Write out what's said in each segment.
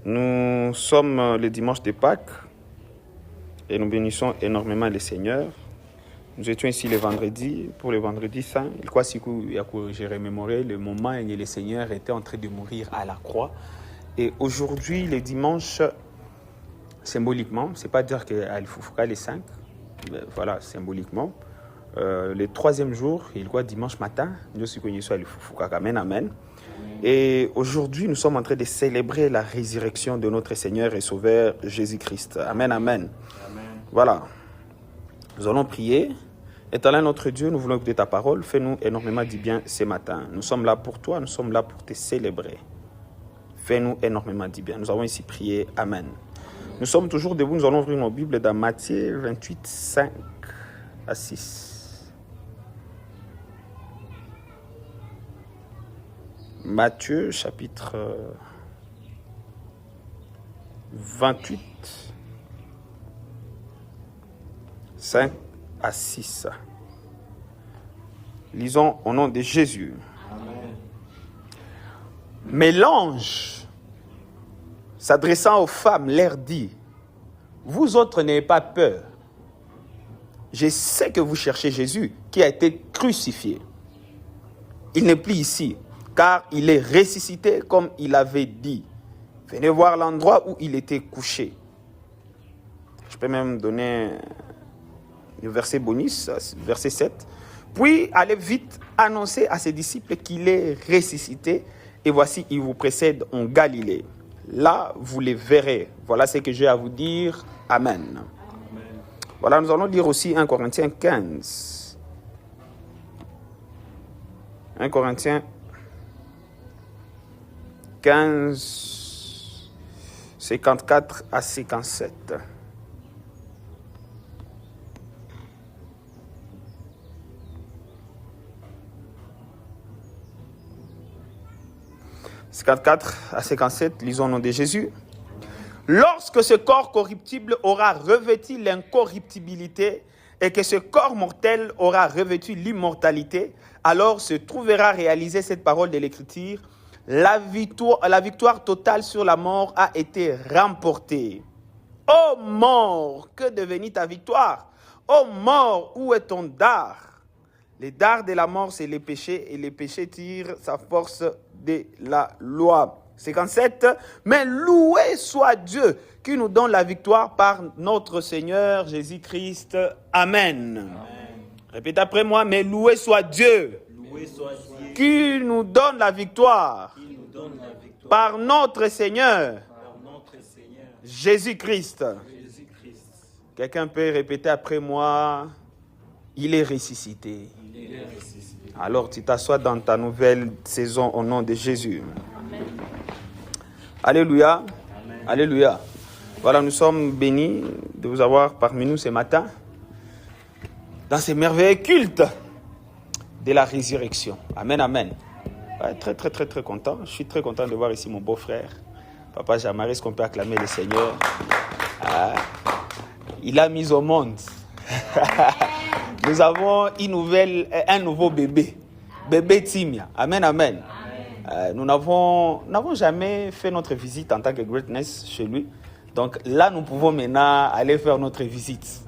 Nous sommes le dimanche de Pâques et nous bénissons énormément le Seigneur. Nous étions ici le vendredi, pour le vendredi saint. Il croit que j'ai remémoré le moment où le Seigneur était en train de mourir à la croix. Et aujourd'hui, le dimanche, symboliquement, c'est pas dire qu'Ali Fufuka les 5, mais voilà, symboliquement, le troisième jour, il croit dimanche matin, nous sommes connus Ali Fufuka, amen, amen. Et aujourd'hui, nous sommes en train de célébrer la résurrection de notre Seigneur et Sauveur Jésus-Christ. Amen, amen. Amen. Voilà. Nous allons prier. Éternel notre Dieu, nous voulons écouter ta parole. Fais-nous énormément du bien ce matin. Nous sommes là pour toi, nous sommes là pour te célébrer. Fais-nous énormément du bien. Nous avons ici prié. Amen. Nous sommes toujours debout. Nous allons ouvrir nos Bibles dans Matthieu 28, 5 à 6. Matthieu, chapitre 28, 5 à 6. Lisons au nom de Jésus. Amen. Mais l'ange, s'adressant aux femmes, leur dit, « Vous autres n'ayez pas peur. Je sais que vous cherchez Jésus qui a été crucifié. Il n'est plus ici, car il est ressuscité comme il avait dit. Venez voir l'endroit où il était couché. » Je peux même donner le verset bonus, verset 7. « Puis allez vite annoncer à ses disciples qu'il est ressuscité, et voici, il vous précède en Galilée. Là, vous les verrez. Voilà ce que j'ai à vous dire. Amen. » Amen. Voilà, nous allons lire aussi 1 Corinthiens 15. 1 Corinthiens 15, 54 à 57. « 54 à 57, lisons au nom de Jésus. « Lorsque ce corps corruptible aura revêtu l'incorruptibilité et que ce corps mortel aura revêtu l'immortalité, alors se trouvera réalisée cette parole de l'Écriture. La victoire totale sur la mort a été remportée. Ô mort, que devenit ta victoire? Ô mort, où est ton dard? Les dards de la mort, c'est les péchés, et les péchés tirent sa force de la loi. 57. Mais loué soit Dieu qui nous donne la victoire par notre Seigneur Jésus-Christ. Amen. Amen. Répétez après moi, mais loué soit Dieu. Loué soit Dieu qui nous donne la victoire, par notre Seigneur, Jésus-Christ. Quelqu'un peut répéter après moi, il est ressuscité. Alors tu t'assois dans ta nouvelle saison au nom de Jésus. Amen. Alléluia. Amen. Alléluia. Voilà, nous sommes bénis de vous avoir parmi nous ce matin dans ces merveilleux cultes de la résurrection. Amen, amen. Ouais, très content. Je suis très content de voir ici mon beau-frère, Papa Jean-Marie. Est-ce qu'on peut acclamer le Seigneur? Il a mis au monde. Nous avons un nouveau bébé. Bébé Timia. Amen, amen. Nous n'avons jamais fait notre visite en tant que Greatness chez lui. Donc là, nous pouvons maintenant aller faire notre visite.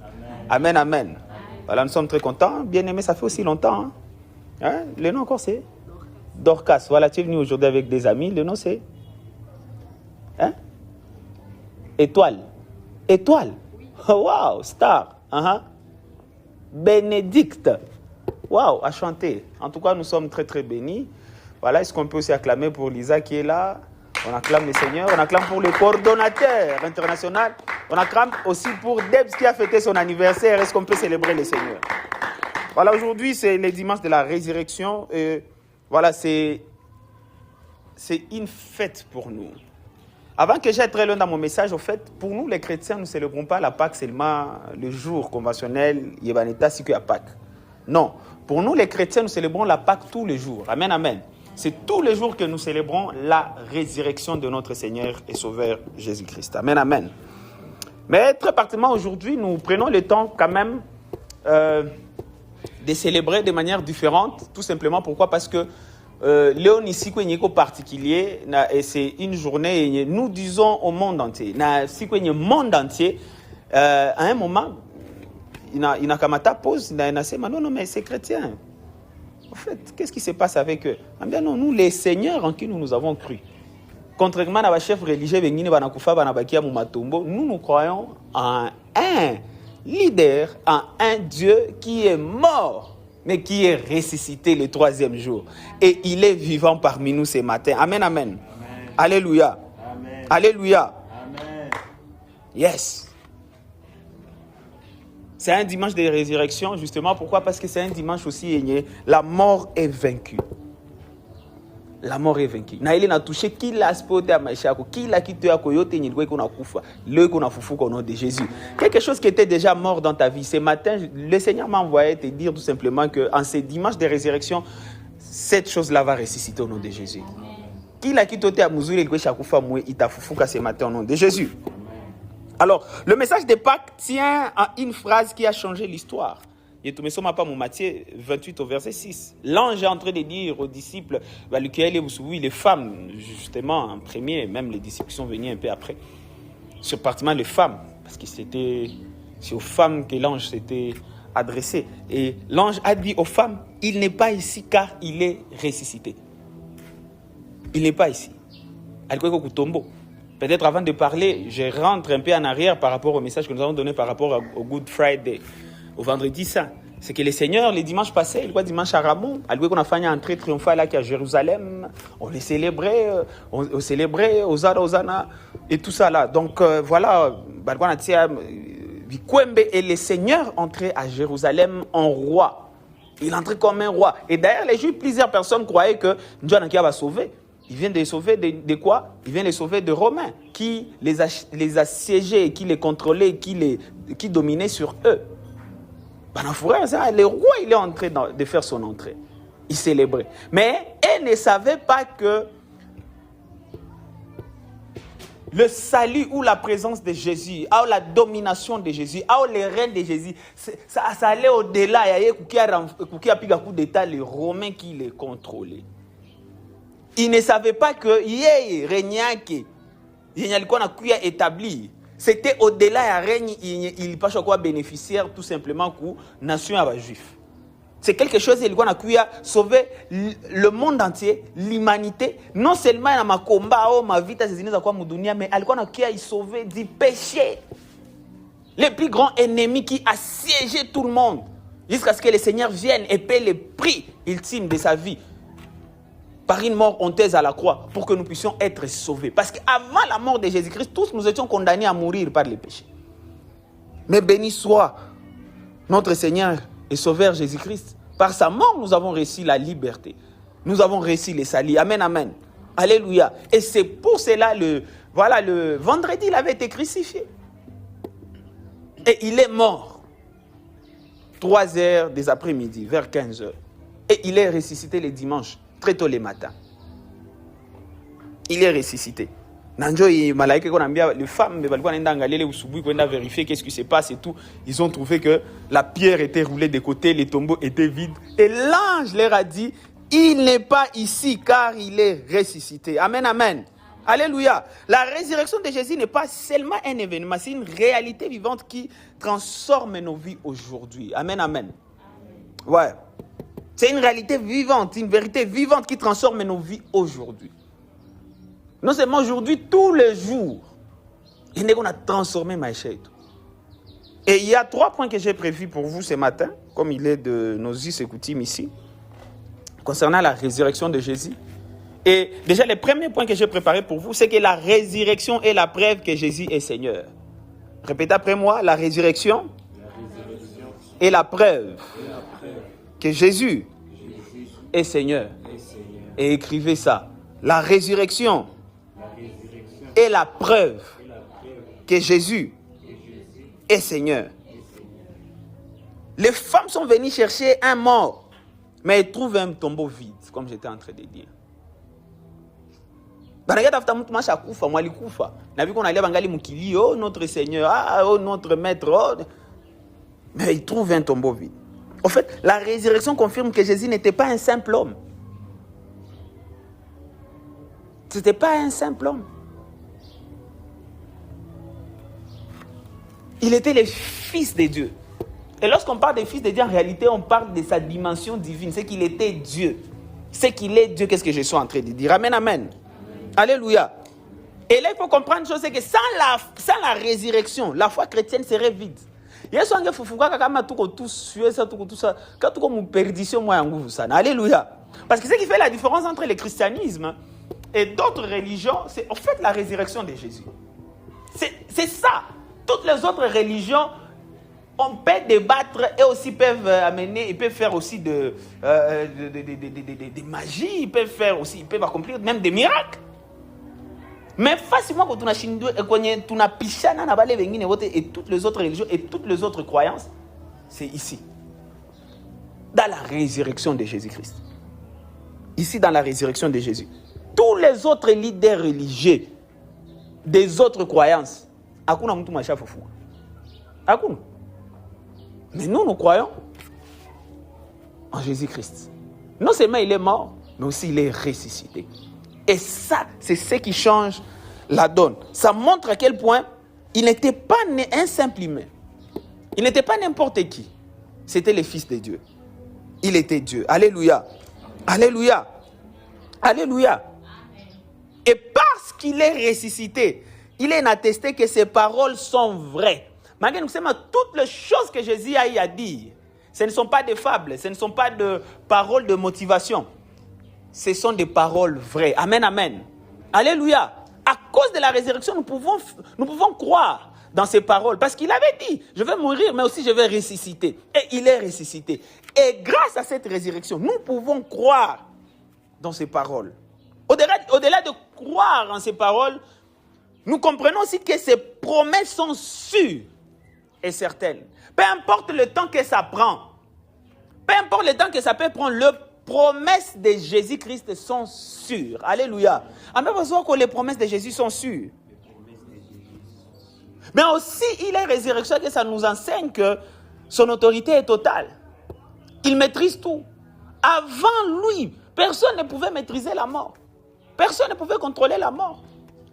Amen, amen. Voilà, nous sommes très contents. Bien aimé, ça fait aussi longtemps. Hein? Le nom encore c'est Dorcas. Voilà, tu es venu aujourd'hui avec des amis. Le nom c'est Étoile. Étoile. Wow, star. Bénédicte. Wow, à chanter. En tout cas, nous sommes très bénis. Voilà, est-ce qu'on peut aussi acclamer pour Lisa qui est là? On acclame le Seigneur. On acclame pour le coordonnateur international. On acclame aussi pour Debs qui a fêté son anniversaire. Est-ce qu'on peut célébrer le Seigneur? Voilà, aujourd'hui, c'est le dimanche de la résurrection. Et voilà, c'est une fête pour nous. Avant que j'aille très loin dans mon message, au fait, pour nous, les chrétiens, nous ne célébrons pas la Pâque seulement le jour conventionnel, Yebaneta, si que la Pâque. Non. Pour nous, les chrétiens, nous célébrons la Pâque tous les jours. Amen, amen. C'est tous les jours que nous célébrons la résurrection de notre Seigneur et Sauveur Jésus-Christ. Amen, amen. Mais très particulièrement aujourd'hui, nous prenons le temps quand même de célébrer de manière différente. Tout simplement, pourquoi? Parce que Léon ici particulier et c'est une journée nous disons au monde entier monde entier à un moment il a kamata pause il a non mais c'est chrétien. En fait, qu'est-ce qui se passe avec eux? Bien non, nous les seigneurs en qui nous avons cru. Contrairement à la chef religieux nous croyons en un leader, en un Dieu qui est mort mais qui est ressuscité le 3e jour. Et il est vivant parmi nous ce matin. Amen, amen. Amen. Alléluia. Amen. Alléluia. Amen. Yes. C'est un dimanche de résurrection, justement. Pourquoi? Parce que c'est un dimanche aussi, la mort est vaincue. La mort est vaincue. Naïli n'a touché qui l'a spoté à Maïchako, qui l'a quitté à Koyote, ni le qu'on a koufa, le qu'on a foufou au nom de Jésus. Quelque chose qui était déjà mort dans ta vie. Ce matin, le Seigneur m'a envoyé te dire tout simplement que en ces dimanches de résurrection, cette chose-là va ressusciter au nom de Jésus. Qui l'a quitté à Mouzouli, le qu'on a koufa moué, il t'a foufou ce matin au nom de Jésus. Alors, le message de Pâques tient à une phrase qui a changé l'histoire. Et tout me pas mon Matthieu 28 au verset 6. L'ange est en train de dire aux disciples, les femmes, justement, en premier, même les disciples sont venus un peu après, sur particulièrement les femmes, parce que c'est aux femmes que l'ange s'était adressé. Et l'ange a dit aux femmes, il n'est pas ici car il est ressuscité. Il n'est pas ici. Peut-être avant de parler, je rentre un peu en arrière par rapport au message que nous avons donné par rapport au Good Friday. Au vendredi saint, c'est que le Seigneur, le dimanche passé, le dimanche à Ramon, qu'on a fait une entrée triomphale à Jérusalem, on les célébrait, on célébrait Hosanna et tout ça là. Donc voilà, et le Seigneur entrait à Jérusalem en roi. Il entrait comme un roi. Et d'ailleurs, les Juifs, plusieurs personnes croyaient que Dieu va sauver. Il vient de les sauver de quoi? Il vient de les sauver de Romains qui les assiégeaient, qui les contrôlaient, qui dominaient sur eux. Le roi, il est en train de faire son entrée. Il célébrait. Mais elle ne savait pas que le salut ou la présence de Jésus, ou la domination de Jésus, ou le règne de Jésus, ça allait au-delà. Il y a un coup d'État, les Romains qui les contrôlaient. Ils ne savaient pas que il y a un établi. C'était au-delà, il n'y a pas quoi bénéficiaire tout simplement pour la nation juive. C'est quelque chose qui a sauvé le monde entier, l'humanité. Non seulement dans ma combat, ma vie, mais qui a sauvé du péché. Le plus grand ennemi qui a siégé tout le monde. Jusqu'à ce que le Seigneur vienne et paie le prix ultime de sa vie. Par une mort honteuse à la croix, pour que nous puissions être sauvés. Parce qu'avant la mort de Jésus-Christ, tous nous étions condamnés à mourir par les péchés. Mais béni soit notre Seigneur et Sauveur Jésus-Christ. Par sa mort, nous avons reçu la liberté. Nous avons reçu le salut. Amen, amen. Alléluia. Et c'est pour cela, le vendredi, il avait été crucifié. Et il est mort. 3 heures des après-midi, vers 15 heures. Et il est ressuscité le dimanche. Très tôt le matin. Il est ressuscité. Les femmes vérifier qu'est-ce qui se passe et tout. Ils ont trouvé que la pierre était roulée de côté, les tombeaux étaient vides. Et l'ange leur a dit, il n'est pas ici car il est ressuscité. Amen, amen. Alléluia. La résurrection de Jésus n'est pas seulement un événement, c'est une réalité vivante qui transforme nos vies aujourd'hui. Amen, amen. Ouais. C'est une réalité vivante, une vérité vivante qui transforme nos vies aujourd'hui. Non seulement aujourd'hui, tous les jours. Il n'est qu'on a transformé ma chair. Et il y a 3 points que j'ai prévus pour vous ce matin, comme il est de nos us et coutumes ici, concernant la résurrection de Jésus. Et déjà, le premier point que j'ai préparé pour vous, c'est que la résurrection est la preuve que Jésus est Seigneur. Répétez après moi, la résurrection est la preuve que Jésus est Seigneur. Et écrivez ça. La résurrection est la preuve que Jésus est Seigneur. Les femmes sont venues chercher un mort, mais elles trouvent un tombeau vide, comme j'étais en train de dire. Notre Seigneur, notre Maître, mais ils trouvent un tombeau vide. En fait, la résurrection confirme que Jésus n'était pas un simple homme. Ce n'était pas un simple homme. Il était le Fils de Dieu. Et lorsqu'on parle des Fils de Dieu, en réalité, on parle de sa dimension divine. C'est qu'il était Dieu. C'est qu'il est Dieu, qu'est-ce que je suis en train de dire. Amen, amen. Alléluia. Et là, il faut comprendre une chose, c'est que sans la résurrection, la foi chrétienne serait vide. Alléluia. Parce que ce qui fait la différence entre le christianisme et d'autres religions, c'est en fait la résurrection de Jésus. C'est ça. Toutes les autres religions, on peut débattre et aussi peuvent amener, ils peuvent faire aussi de magie, ils peuvent accomplir même des miracles. Mais facilement quand on a pichana et toutes les autres religions et toutes les autres croyances, c'est ici. Dans la résurrection de Jésus-Christ. Ici dans la résurrection de Jésus. Tous les autres leaders religieux des autres croyances, akuna mtu mashafufu. Akuna. Mais nous croyons en Jésus-Christ. Non seulement il est mort, mais aussi il est ressuscité. Et ça, c'est ce qui change la donne. Ça montre à quel point il n'était pas un simple humain. Il n'était pas n'importe qui. C'était le Fils de Dieu. Il était Dieu. Alléluia. Alléluia. Alléluia. Et parce qu'il est ressuscité, il est attesté que ses paroles sont vraies. Malgré nous, toutes les choses que Jésus a eu à dire, ce ne sont pas des fables, ce ne sont pas de paroles de motivation. Ce sont des paroles vraies. Amen, amen. Alléluia. À cause de la résurrection, nous pouvons croire dans ces paroles. Parce qu'il avait dit, je vais mourir, mais aussi je vais ressusciter. Et il est ressuscité. Et grâce à cette résurrection, nous pouvons croire dans ces paroles. Au-delà de croire en ces paroles, nous comprenons aussi que ces promesses sont sûres et certaines. Peu importe le temps que ça prend, peu importe le temps que ça peut prendre, les promesses de Jésus-Christ sont sûres. Alléluia. En même temps que les promesses de Jésus sont sûres. Mais aussi, il est résurrection que ça nous enseigne que son autorité est totale. Il maîtrise tout. Avant lui, personne ne pouvait maîtriser la mort. Personne ne pouvait contrôler la mort.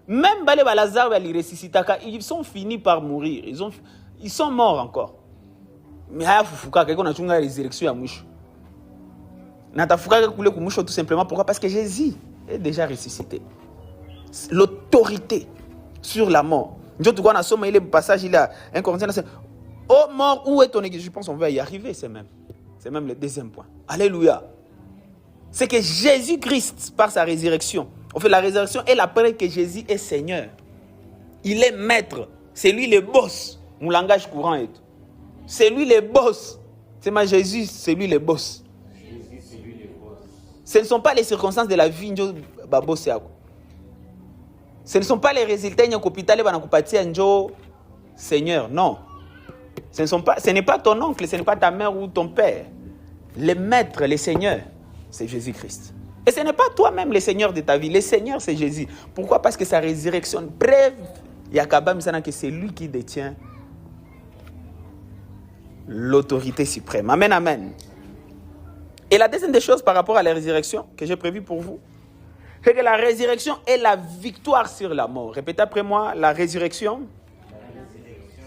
Même Balé Balazar et les ressuscitaka, ils sont finis par mourir. Ils sont morts encore. Mais il faut que qu'on a une résurrection à mouche. Tout simplement pourquoi? Parce que Jésus est déjà ressuscité. L'autorité sur la mort. Il y a un passage, il a un Corinthien. Oh mort, où est ton église? Je pense qu'on va y arriver, c'est même le deuxième point. Alléluia. C'est que Jésus-Christ, par sa résurrection, en fait, la résurrection est la preuve que Jésus est Seigneur. Il est maître. C'est lui le boss. Mon langage courant est tout. C'est lui le boss. C'est ma Jésus, c'est lui le boss. Jésus, c'est lui le boss. Ce ne sont pas les circonstances de la vie. Ce ne sont pas les résultats Seigneur, non. Ce n'est pas ton oncle, ce n'est pas ta mère ou ton père. Le maître, le Seigneur, c'est Jésus-Christ. Et ce n'est pas toi-même le Seigneur de ta vie. Le Seigneur, c'est Jésus. Pourquoi? Parce que sa résurrection, bref, que c'est lui qui détient l'autorité suprême. Amen, amen. Et la deuxième des choses par rapport à la résurrection que j'ai prévue pour vous, c'est que la résurrection est la victoire sur la mort. Répétez après moi, la résurrection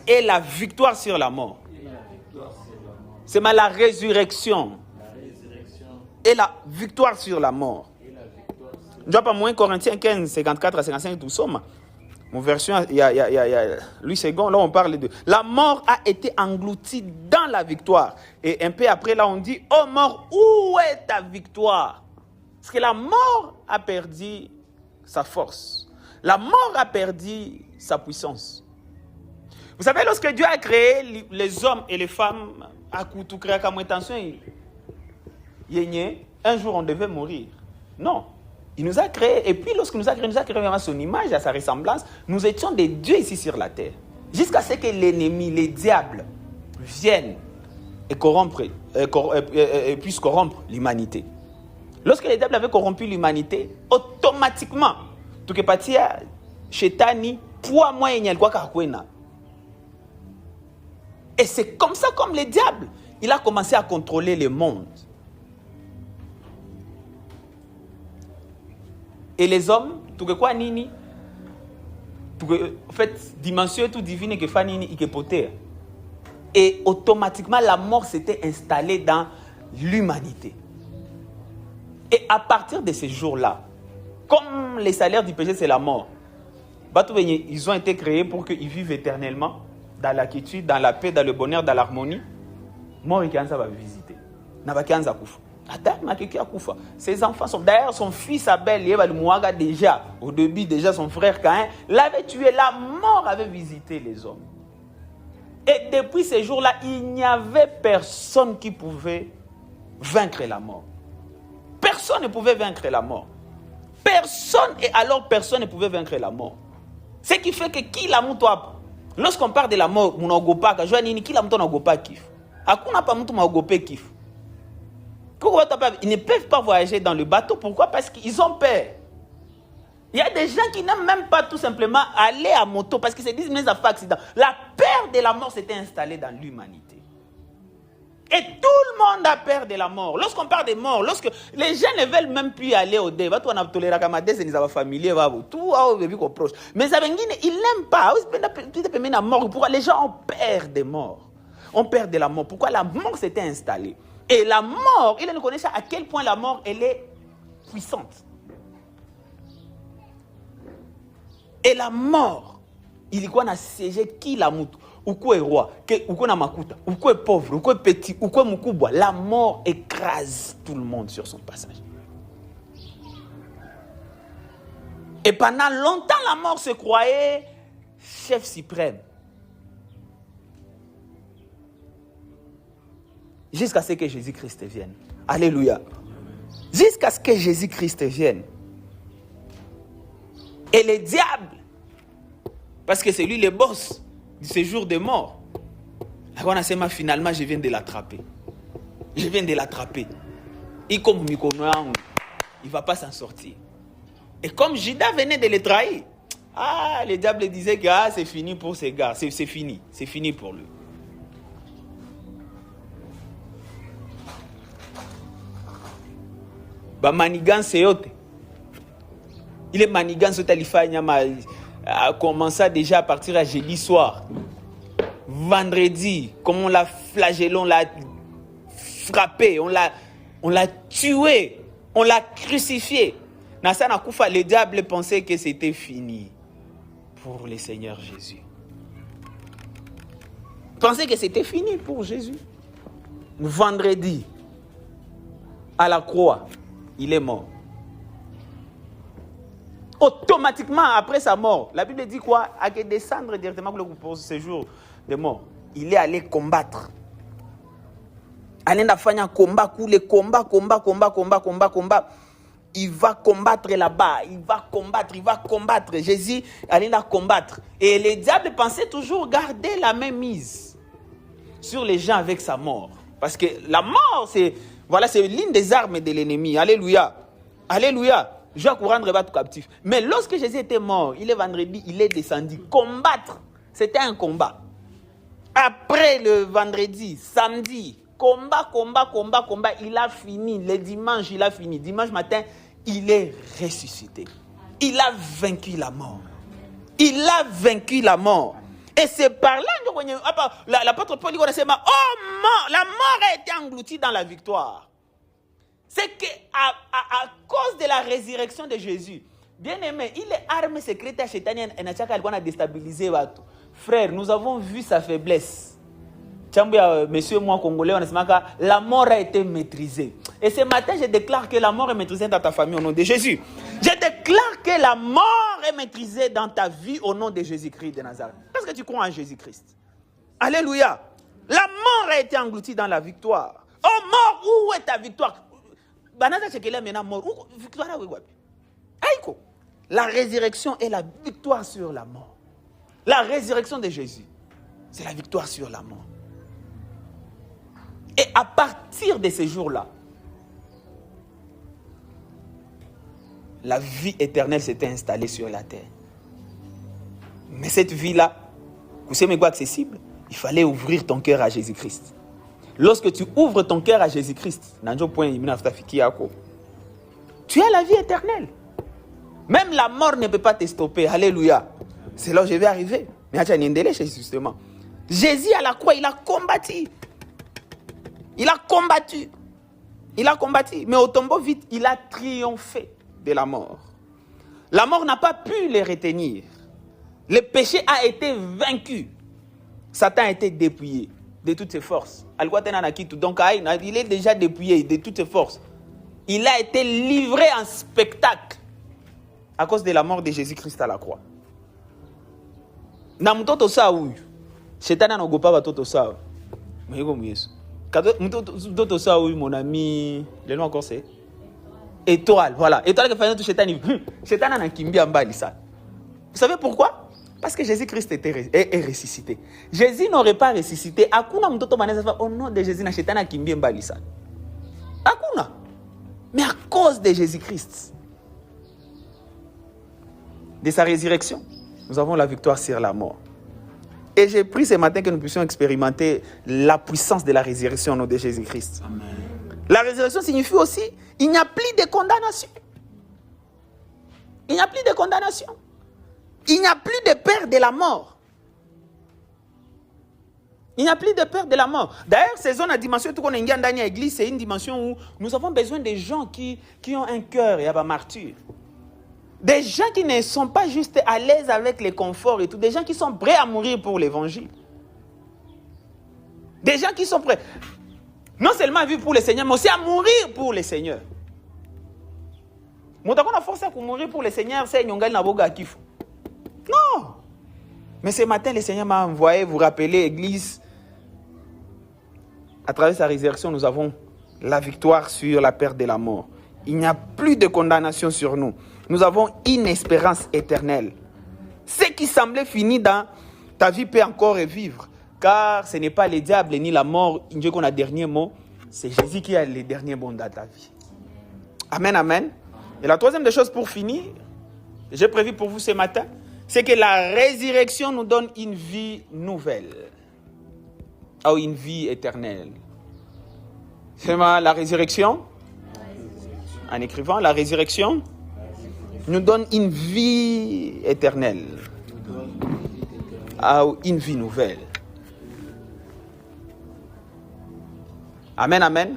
est la victoire sur la mort. C'est la résurrection et la victoire sur la mort. Je ne pas moins Corinthiens 15, 54 à 55, tout ça. Mon version, il y a Louis II, là on parle de... La mort a été engloutie dans la victoire. Et un peu après, là on dit, oh mort, où est ta victoire? Parce que la mort a perdu sa force. La mort a perdu sa puissance. Vous savez, lorsque Dieu a créé les hommes et les femmes, un jour on devait mourir. Non. Il nous a créés, et puis lorsqu'il nous a créés à son image, à sa ressemblance, nous étions des dieux ici sur la terre. Jusqu'à ce que l'ennemi, les diables, viennent et puissent corrompre l'humanité. Lorsque les diables avaient corrompu l'humanité, automatiquement, tout ce qui est chetani, poids moyen, et c'est comme ça, comme les diables, il a commencé à contrôler le monde. Et les hommes, tout que quoi nini, en fait, dimension tout divine que fa nini ikepoter. Et automatiquement, la mort s'était installée dans l'humanité. Et à partir de ces jours-là, comme les salaires du péché, c'est la mort, ils ont été créés pour qu'ils vivent éternellement dans la quiétude, dans la paix, dans le bonheur, dans l'harmonie. Mort et Kanza va visiter. Nabakanza Koufa. Ses enfants sont d'ailleurs son fils Abel, déjà, au début, déjà son frère Caïn l'avait tué. La mort avait visité les hommes. Et depuis ces jours-là, il n'y avait personne qui pouvait vaincre la mort. Personne ne pouvait vaincre la mort. Personne, et alors personne ne pouvait vaincre la mort. Ce qui fait que qui la moutoa, lorsqu'on parle de la mort, on n'a pas qui la moutoa n'a pas kif. Akuna pas moutoa n'a pas kif. Ils ne peuvent pas voyager dans le bateau. Pourquoi? Parce qu'ils ont peur. Il y a des gens qui n'aiment même pas tout simplement aller à moto parce qu'ils se disent mais ça fait accident. La peur de la mort s'était installée dans l'humanité. Et tout le monde a peur de la mort. Lorsqu'on parle de mort, lorsque les gens ne veulent même plus aller au dé, on a toléré comme des gens familiers, tout au proche. Mais ça ils n'aiment pas. Pourquoi les gens ont peur des morts? On perd de la mort. Pourquoi la mort s'était installée? Et la mort, il ne connaît pas à quel point la mort, elle est puissante. Et la mort, il y a siégé qui la moute, ou quoi est roi, ou quoi est makuta, ou quoi est pauvre, ou quoi est petit, ou quoi est mukubwa. La mort écrase tout le monde sur son passage. Et pendant longtemps, la mort se croyait chef suprême. Jusqu'à ce que Jésus-Christ vienne. Alléluia. Jusqu'à ce que Jésus-Christ vienne. Et le diable, parce que c'est lui le boss du séjour des morts. Alors on a dit, finalement, je viens de l'attraper. Je viens de l'attraper. Il comme Mikonoang, il ne va pas s'en sortir. Et comme Judas venait de le trahir, le diable disait que c'est fini pour ces gars. C'est fini. C'est fini pour lui. Manigance yote. Il est manigance a commencé déjà à partir à jeudi soir. Vendredi, comme on l'a flagellé, on l'a frappé, on l'a tué, on l'a crucifié. Nasana Koufa, le diable pensait que c'était fini pour le Seigneur Jésus. Pensait que c'était fini pour Jésus. Vendredi, à la croix, il est mort. Automatiquement, après sa mort, la Bible dit quoi? À que descendre directement pour ce jour de mort. Il est allé combattre. Allé faire un combat, combat. Il va combattre là-bas. Il va combattre. Jésus allait la combattre. Et le diable pensait toujours garder la même mise sur les gens avec sa mort. Parce que la mort, c'est l'une des armes de l'ennemi. Alléluia. Alléluia. Je vais rendre tout captif. Mais lorsque Jésus était mort, il est vendredi, il est descendu. Combattre, c'était un combat. Après le vendredi, samedi, combat, il a fini. Le dimanche, il a fini. Dimanche matin, il est ressuscité. Il a vaincu la mort. Il a vaincu la mort. Et c'est par là, l'apôtre Paul dit, la mort a été engloutie dans la victoire. C'est qu'à cause de la résurrection de Jésus, bien aimé, il est armé secrète à Chétanienne et n'a déstabilisé. Frère, nous avons vu sa faiblesse. Monsieur, moi, Congolais, la mort a été maîtrisée. Et ce matin, je déclare que la mort est maîtrisée dans ta famille au nom de Jésus. Je déclare que la mort est maîtrisée dans ta vie au nom de Jésus-Christ de Nazareth. Parce que tu crois en Jésus-Christ. Alléluia. La mort a été engloutie dans la victoire. Oh mort, où est ta victoire? La résurrection est la victoire sur la mort. La résurrection de Jésus, c'est la victoire sur la mort. Et à partir de ces jours-là, la vie éternelle s'était installée sur la terre. Mais cette vie-là, vous savez quoi accessible? Il fallait ouvrir ton cœur à Jésus-Christ. Lorsque tu ouvres ton cœur à Jésus-Christ, tu as la vie éternelle. Même la mort ne peut pas te stopper. Alléluia. C'est là où je vais arriver. Mais il y a un délai, justement. Jésus à la croix, il a combattu. Il a combattu. Il a combattu. Mais au tombeau vide, il a triomphé de la mort. La mort n'a pas pu les retenir. Le péché a été vaincu. Satan a été dépouillé de toutes ses forces. Donc, il est déjà dépouillé de toutes ses forces. Il a été livré en spectacle à cause de la mort de Jésus-Christ à la croix. Na mtoto saa huyu shetani anaogopa watoto sawa. Mwego Yesu. Mtoto saa huyu mon ami, le nom encore c'est étoile, voilà. Étoile qui fait tout shetani. Shetani anakimbia mbali sana. Vous savez pourquoi? Parce que Jésus-Christ est ressuscité. Jésus n'aurait pas ressuscité. Hakuna mtoto manaweza fa au nom de Jésus na shetani akimbia mbali sana. Hakuna. Mais à cause de Jésus-Christ, de sa résurrection, nous avons la victoire sur la mort. Et j'ai pris ce matin que nous puissions expérimenter la puissance de la résurrection au nom de Jésus-Christ. Amen. La résurrection signifie aussi il n'y a plus de condamnation. Il n'y a plus de condamnation. Il n'y a plus de peur de la mort. Il n'y a plus de peur de la mort. D'ailleurs, ces zones à dimension, tout qu'on a dans l'église, c'est une dimension où nous avons besoin de gens qui ont un cœur et un martyr. Des gens qui ne sont pas juste à l'aise avec les conforts et tout. Des gens qui sont prêts à mourir pour l'évangile. Des gens qui sont prêts, non seulement à vivre pour le Seigneur, mais aussi à mourir pour le Seigneur. Mon a forcé à mourir pour le Seigneur, c'est Nyongal Naboga Kifo. Non. Mais ce matin, le Seigneur m'a envoyé vous rappeler, Église, à travers sa résurrection, nous avons la victoire sur la perte de la mort. Il n'y a plus de condamnation sur nous. Nous avons une espérance éternelle. Ce qui semblait fini dans ta vie peut encore revivre. Car ce n'est pas le diable ni la mort, Dieu qu'on a le dernier mot. C'est Jésus qui a le dernier mot dans ta vie. Amen, amen. Et la troisième des choses pour finir, j'ai prévu pour vous ce matin, c'est que la résurrection nous donne une vie nouvelle. Ou une vie éternelle. C'est la résurrection. En écrivant, la résurrection nous donne une vie éternelle. Ou une vie nouvelle. Amen, amen.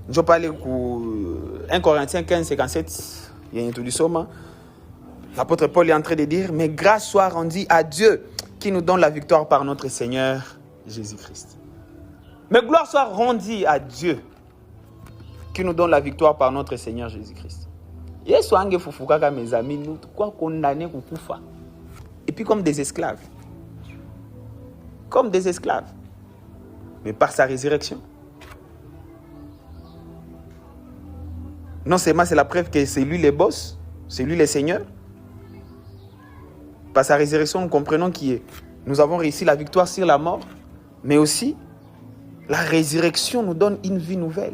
Je parle de 1 Corinthiens 15, 57. Il y a introduit ça. L'apôtre Paul est en train de dire, mais grâce soit rendue à Dieu qui nous donne la victoire par notre Seigneur Jésus-Christ. Mais gloire soit rendue à Dieu qui nous donne la victoire par notre Seigneur Jésus-Christ. Yesu ange fufuka mes amis, nous quoi condamner kukufa. Et puis comme des esclaves. Comme des esclaves. Mais par sa résurrection. Non seulement c'est la preuve que c'est lui le boss, c'est lui le Seigneur. Par sa résurrection, nous comprenons que nous avons réussi la victoire sur la mort, mais aussi la résurrection nous donne une vie nouvelle.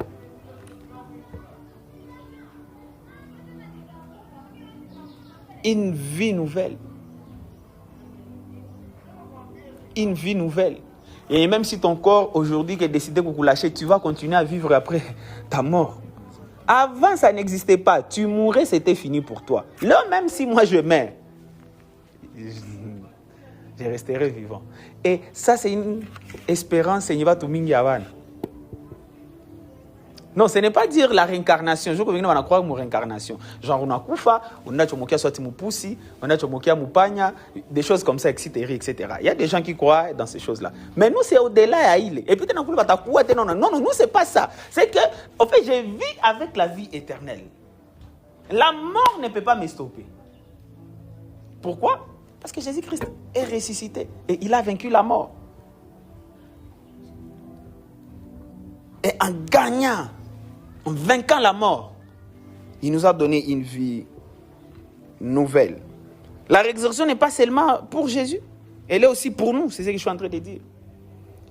Une vie nouvelle. Une vie nouvelle. Et même si ton corps aujourd'hui est décidé de vous lâcher, tu vas continuer à vivre après ta mort. Avant, ça n'existait pas. Tu mourrais, c'était fini pour toi. Là, même si moi je meurs, je resterai vivant. Et ça, c'est une espérance. Non, ce n'est pas dire la réincarnation. Je crois qu'on a croire une réincarnation. Genre, on a koufa, on a chomokia soit moupoussi, on a chomokia moupanya, des choses comme ça, etc., etc. Il y a des gens qui croient dans ces choses-là. Mais nous, c'est au-delà. Et puis, non, nous, c'est pas ça. C'est que, en fait, je vis avec la vie éternelle. La mort ne peut pas me stopper. Pourquoi? Parce que Jésus-Christ est ressuscité et il a vaincu la mort. Et en gagnant, en vainquant la mort, il nous a donné une vie nouvelle. La résurrection n'est pas seulement pour Jésus, elle est aussi pour nous, c'est ce que je suis en train de dire.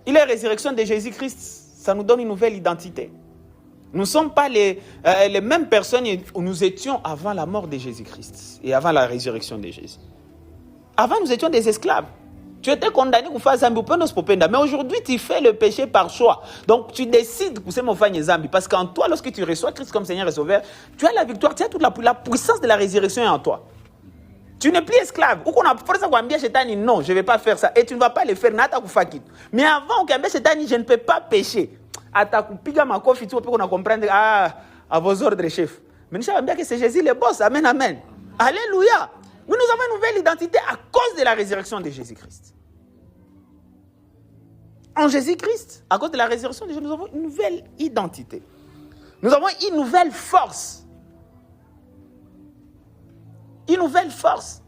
Il est la résurrection de Jésus-Christ, ça nous donne une nouvelle identité. Nous ne sommes pas les mêmes personnes où nous étions avant la mort de Jésus-Christ et avant la résurrection de Jésus. Avant, nous étions des esclaves. Tu étais condamné pour faire Zambi, mais aujourd'hui tu fais le péché par choix. Donc tu décides pour faire Zambi. Parce qu'en toi, lorsque tu reçois Christ comme Seigneur et Sauveur, tu as la victoire, tu as toute la puissance de la résurrection est en toi. Tu n'es plus esclave. Ou qu'on a forcé à dire Chétani, non, je ne vais pas faire ça. Et tu ne vas pas le faire. Mais avant, on a Chétani, je ne peux pas pécher. Atakupiga makofi, tu peux comprendre à vos ordres, chef. Mais nous savons bien que c'est Jésus le boss. Amen, amen. Alléluia. Nous avons une nouvelle identité à cause de la résurrection de Jésus-Christ. En Jésus-Christ, à cause de la résurrection de Jésus, nous avons une nouvelle identité. Nous avons une nouvelle force. Une nouvelle force.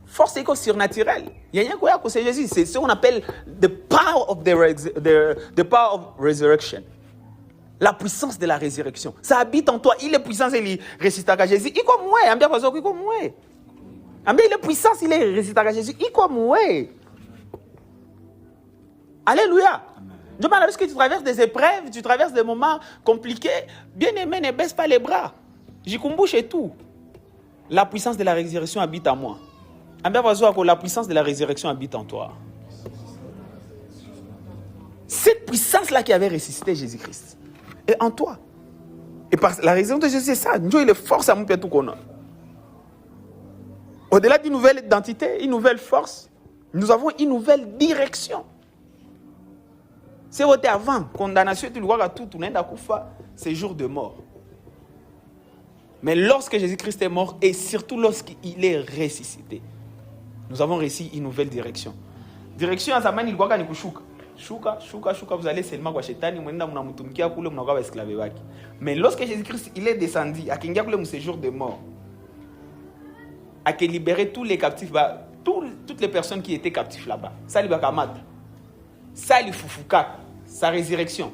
Force surnaturelle. Il y a rien quoi que c'est Jésus. C'est ce qu'on appelle the power of the power of resurrection. La puissance de la résurrection. Ça habite en toi. Il est puissant, il est résistant à Jésus. Il est comme moi. Il est comme moi. Il est puissant, il est résistant à Jésus. Il est comme moi. Alléluia. Je m'en que tu traverses des épreuves, tu traverses des moments compliqués. Bien aimé, ne baisse pas les bras. J'y combouche et tout. La puissance de la résurrection habite en moi. La puissance de la résurrection habite en toi. Cette puissance-là qui avait ressuscité Jésus-Christ est en toi. Et par la résurrection de Jésus, c'est ça. Dieu, il est force à mon père tout qu'on a. Au-delà d'une nouvelle identité, une nouvelle force, nous avons une nouvelle direction. C'est votre avant, condamnation, tu le vois à tout, c'est jour de mort. Mais lorsque Jésus-Christ est mort, et surtout lorsqu'il est ressuscité, nous avons reçu une nouvelle direction. Direction à Zamani, il voit qu'on est kushuka. Shuka, vous allez seulement kwa shetani, mwenda mnamutumikia kule mnakuwa esclave wake. Mais lorsque Jésus-Christ il est descendu, akingia kule séjour de mort, a libéré tous les captifs, toutes les personnes qui étaient captifs là-bas. Ça lui bakamat. Ça lui fufuka, sa résurrection.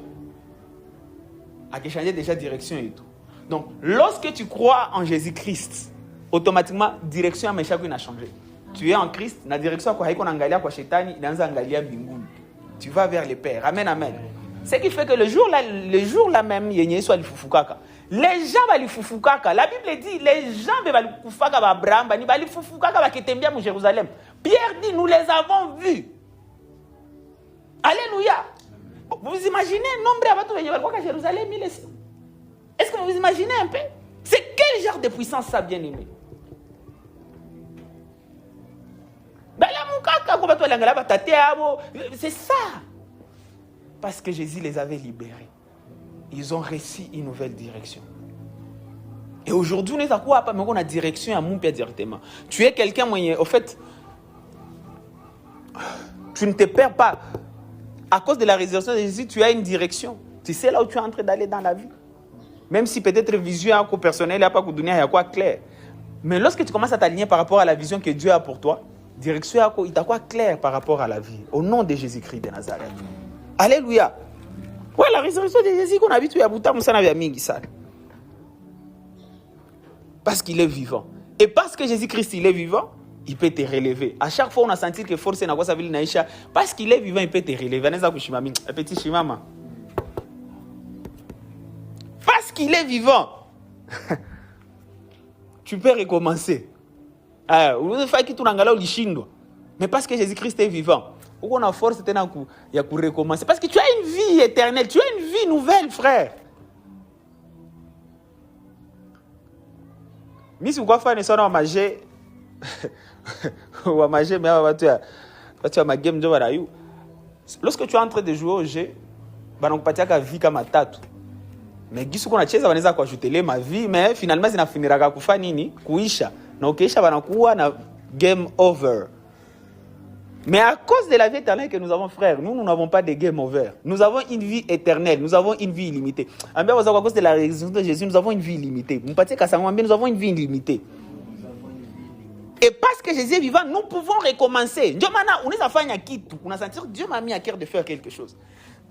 A changé déjà direction et tout. Donc, lorsque tu crois en Jésus-Christ, automatiquement, direction à Meshach n'a changé. Tu es en Christ, la direction à quoi angalia kwa shetani, dans angalia binguni. Tu vas vers le Père. Amen, amen. Ce qui fait que le jour là même, il y a soit le fufukaka. Les gens vont le fufukaka. La Bible dit, les gens vont le fufukaka à Abraham, ils vont le fufukaka à Ketembia à Jérusalem. Pierre dit, nous les avons vus. Alléluia. Vous imaginez le nombre de gens qui à Jérusalem, est-ce que vous imaginez un peu? C'est quel genre de puissance ça, bien aimé? C'est ça. Parce que Jésus les avait libérés. Ils ont reçu une nouvelle direction. Et aujourd'hui, on est à quoi? Pas mais on a direction à mon père directement. Tu es quelqu'un, au fait, tu ne te perds pas. À cause de la résurrection de Jésus, tu as une direction. Tu sais là où tu es en train d'aller dans la vie. Même si peut-être vision à personnel, il n'y a pas de donner à quoi clair. Mais lorsque tu commences à t'aligner par rapport à la vision que Dieu a pour toi, direction il t'a quoi clair par rapport à la vie. Au nom de Jésus-Christ de Nazareth. Alléluia. Ouais, la résurrection de Jésus qu'on a vu, parce qu'il est vivant. Et parce que Jésus-Christ il est vivant, il peut te relever. À chaque fois, on a senti que force n'a pas sa ville naïcha. Parce qu'il est vivant, il peut te relever. Petit chimama. Parce qu'il est vivant, tu peux recommencer. Mais parce que Jésus-Christ est vivant, on a force de recommencer. Parce que tu as une vie éternelle, tu as une vie nouvelle, frère. Mais si vous avez fait un manger, lorsque tu es en train de jouer au jeu, vie comme un tatou. Mais gisu kuna cheza wanaweza kuajouter ma vie mais finalement zinafinira kufa nini kuisha na ukiisha wanakuwa na game over. Mais à cause de la vie éternelle que nous avons, frère, nous n'avons pas de game over. Nous avons une vie éternelle, nous avons une vie illimitée. À cause de la résurrection de Jésus, nous avons une vie illimitée. Nous avons une vie illimitée. Et parce que Jésus est vivant, nous pouvons recommencer. Dieu maintenant, on est à faire un kit, on a senti que Dieu m'a mis à cœur de faire quelque chose.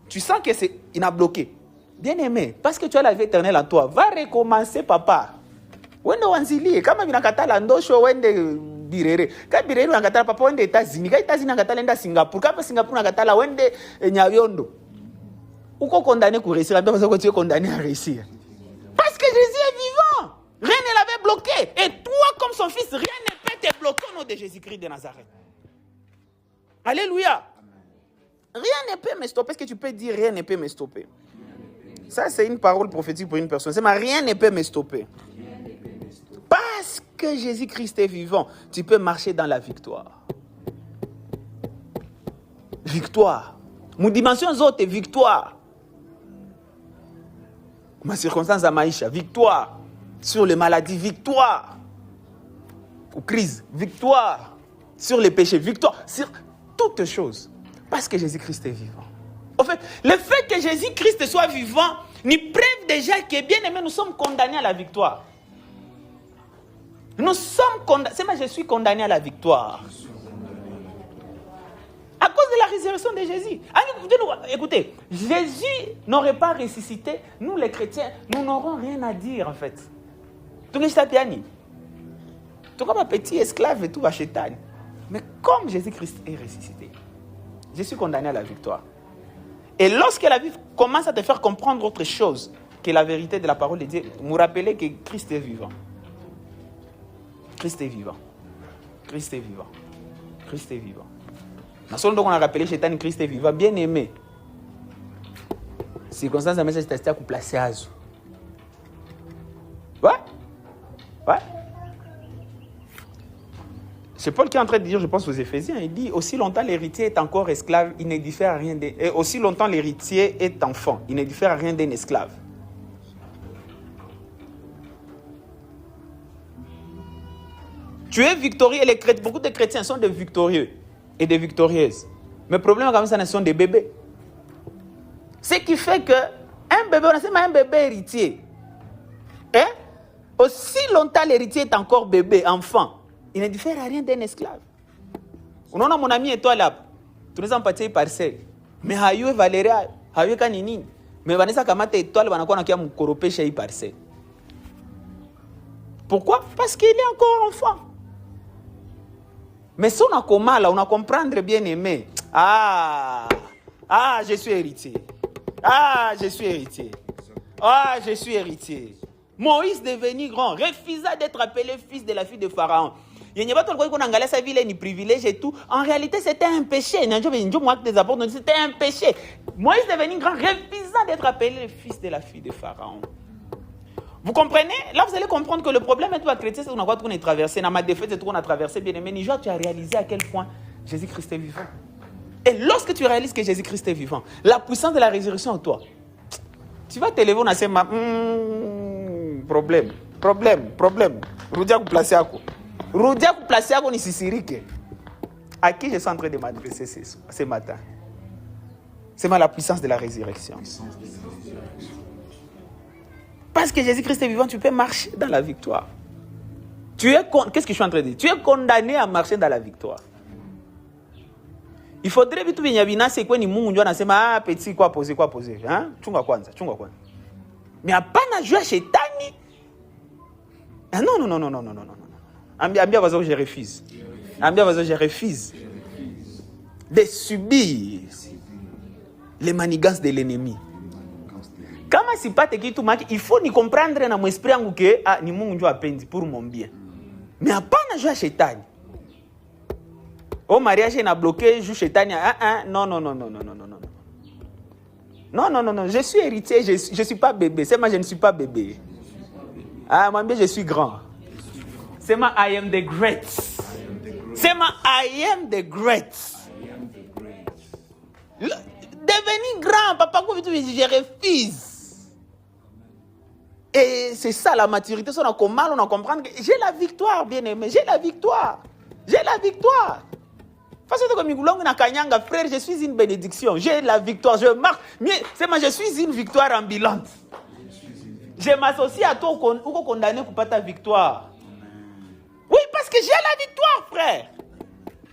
Tu sens que il a bloqué. Bien aimé, parce que tu as la vie éternelle en toi, va recommencer, papa. Wende wanzili, kama binakatala ndosho wende birere. Ka birere unakatala papa wende États-Unis, ka États-Unis unakatala enda Singapour, kama Singapour unakatala wende Nyabiondo. Uko condamné pour réussir, parce que tu es condamné à réussir. Parce que Jésus est vivant. Rien ne l'avait bloqué. Et toi, comme son fils, rien ne peut te bloquer au nom de Jésus-Christ de Nazareth. Alléluia. Rien ne peut me stopper. Est-ce que tu peux dire rien ne peut me stopper? Ça, c'est une parole prophétique pour une personne. C'est mais rien ne peut me stopper. Parce que Jésus-Christ est vivant, tu peux marcher dans la victoire. Victoire. Mon dimension zote, victoire. Ma circonstance à Maïcha, victoire. Sur les maladies, victoire. Aux crises, victoire. Sur les péchés, victoire. Sur toutes choses. Parce que Jésus-Christ est vivant. En fait, le fait que Jésus-Christ soit vivant nous prouve déjà que, bien aimé, nous sommes condamnés à la victoire. Nous sommes condamnés. C'est moi, je suis condamné à la victoire. À cause de la résurrection de Jésus. Écoutez, Jésus n'aurait pas ressuscité. Nous, les chrétiens, nous n'aurons rien à dire, en fait. Tout le monde tout comme un petit esclave et tout va chez Tani. Mais comme Jésus-Christ est ressuscité, je suis condamné à la victoire. Et lorsque la vie commence à te faire comprendre autre chose que la vérité de la parole de Dieu, vous rappelez que Christ est vivant. Christ est vivant. Christ est vivant. Christ est vivant. Dans ce qu'on a rappelé chez Tani, Christ est vivant, bien aimé. Circonstance à message testé à placer à Azou. Ouais. Ouais. C'est Paul qui est en train de dire, je pense aux Éphésiens, il dit, aussi longtemps l'héritier est encore esclave, il ne diffère à rien d'un... Et aussi longtemps l'héritier est enfant, il ne diffère à rien d'un esclave. Tu es victorieux, et beaucoup de chrétiens sont des victorieux et des victorieuses. Mais le problème, comme ça, ce sont des bébés. Ce qui fait que un bébé, on a seulement un bébé héritier. Hein? Aussi longtemps l'héritier est encore bébé, enfant, il ne diffère à rien d'un esclave. On a mon ami et toi là, tu nous as empathé par c'est. Mais Hayo et Valérie, Hayo et Kanini. Mais Vanessa Kamate et toi, on a quoi qui a mon coropé chez par c'est. Pourquoi? Parce qu'il est encore enfant. Mais si on a comment là, on a comprendre bien aimé. Je suis héritier. Je suis héritier. Je suis héritier. Moïse devenu grand, refusa d'être appelé fils de la fille de Pharaon. En réalité, c'était un péché. C'était un péché. Moïse devenu grand, refusa d'être appelé fils de la fille de Pharaon. Vous comprenez? Là, vous allez comprendre que le problème est toi chrétien, c'est qu'on a traversé. Dans ma défaite, c'est qu'on a traversé, bien aimé. Niger, tu as réalisé à quel point Jésus-Christ est vivant. Et lorsque tu réalises que Jésus-Christ est vivant, la puissance de la résurrection en toi, tu vas te lever, on a ces problème. Roudia vous placez à quoi? Roudia vous placez à quoi? À qui je suis en train de m'adresser ce matin? C'est la puissance de la résurrection. Parce que Jésus-Christ est vivant, tu peux marcher dans la victoire. Qu'est-ce que je suis en train de dire? Tu es condamné à marcher dans la victoire. Il faudrait vite que c'est quoi ni mungu nasema petit quoi poser hein? Chunga kwanza. Mais apana jouer chez Tani. Non. Ambia vazo je refuse. Je refuse de subir les manigances de l'ennemi. Kama si pas te kitu maki, il faut ni comprendre na mon esprit yangu que ni mungu ndio apendi pour mon bien. Mais apana jouer chez Tani. Au mariage, il a bloqué, joue chétania. Non. Non. Je suis héritier, je ne suis pas bébé. C'est moi, je ne suis pas bébé. Moi, je suis grand. C'est moi, I am the great. C'est moi, I am the great. Devenir grand, papa, je refuse. Et c'est ça la maturité. On a comme mal, on a comprendre que j'ai la victoire, bien aimé. J'ai la victoire. Frère, je suis une bénédiction. J'ai la victoire. Je marche. Je suis une victoire ambulante. Je m'associe à toi ou condamné pour pas ta victoire. Oui, parce que j'ai la victoire, frère.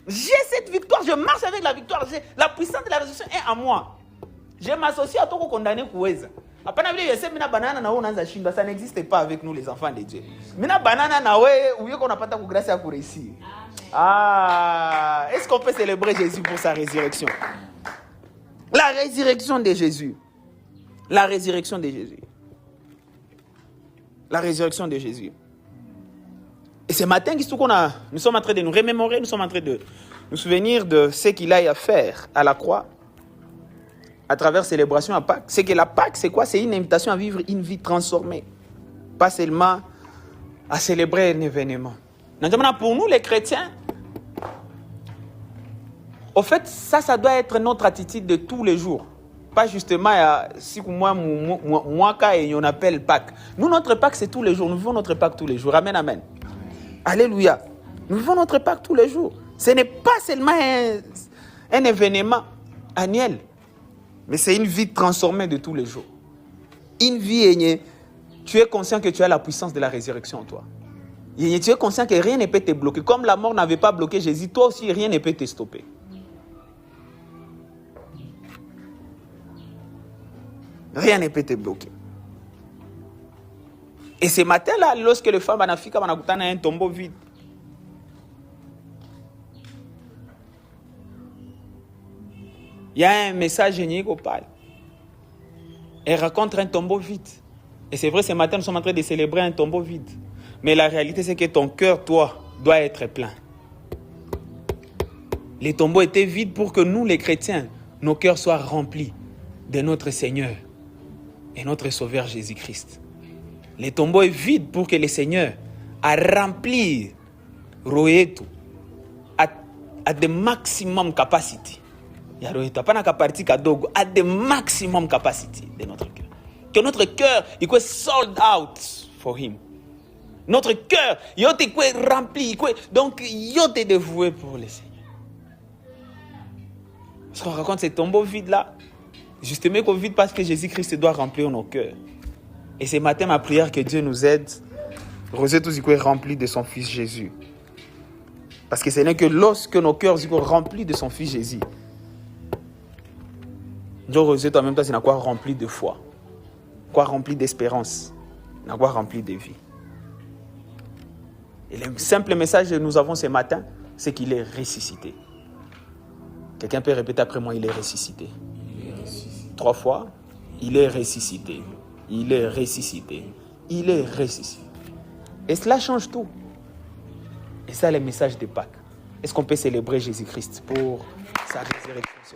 J'ai cette victoire. Je marche avec la victoire. La puissance de la résurrection est en moi. Je m'associe à toi ou condamné pour ça. Ça n'existe pas avec nous, les enfants de Dieu. Est-ce qu'on peut célébrer Jésus pour sa résurrection? La résurrection de Jésus. La résurrection de Jésus. Et ce matin, nous sommes en train de nous remémorer, nous sommes en train de nous souvenir de ce qu'il a à faire à la croix, à travers célébration à Pâques. C'est que la Pâques, c'est quoi? C'est une invitation à vivre une vie transformée. Pas seulement à célébrer un événement. Pour nous, les chrétiens, au fait, ça doit être notre attitude de tous les jours. Pas justement, si moi, on appelle Pâques. Nous, notre Pâques, c'est tous les jours. Nous vivons notre Pâques tous les jours. Amen, amen. Alléluia. Nous vivons notre Pâques tous les jours. Ce n'est pas seulement un événement annuel, mais c'est une vie transformée de tous les jours. Une vie, tu es conscient que tu as la puissance de la résurrection en toi. Tu es conscient que rien ne peut te bloquer. Comme la mort n'avait pas bloqué Jésus, toi aussi, rien ne peut te stopper. Rien ne peut te bloquer. Et ce matin-là, lorsque les femmes en Afrique ont un tombeau vide, il y a un message génial qui parle. Elle raconte un tombeau vide. Et c'est vrai, ce matin, nous sommes en train de célébrer un tombeau vide. Mais la réalité, c'est que ton cœur, toi, doit être plein. Les tombeaux étaient vides pour que nous, les chrétiens, nos cœurs soient remplis de notre Seigneur et notre Sauveur Jésus-Christ. Les tombeaux est vide pour que le Seigneur a rempli Roeto à de maximum capacity. À de maximum capacity de notre cœur. Que notre cœur il soit sold out for him. Notre cœur il est rempli. Donc il est dévoué pour le Seigneur. Parce qu'on raconte ces tombeaux vides là. Justement qu'on vide parce que Jésus-Christ doit remplir nos cœurs. Et ce matin, ma prière que Dieu nous aide. Rosette aussi est rempli de son Fils Jésus. Parce que ce n'est que lorsque nos cœurs sont remplis de son Fils Jésus. Dieu Rosette en même temps, c'est quoi rempli de foi. Quoi rempli d'espérance. Quoi rempli de vie. Et le simple message que nous avons ce matin, c'est qu'il est ressuscité. Quelqu'un peut répéter après moi, il est ressuscité. 3 fois, il est ressuscité. Il est ressuscité. Il est ressuscité. Et cela change tout. Et ça, le message de Pâques. Est-ce qu'on peut célébrer Jésus-Christ pour sa résurrection?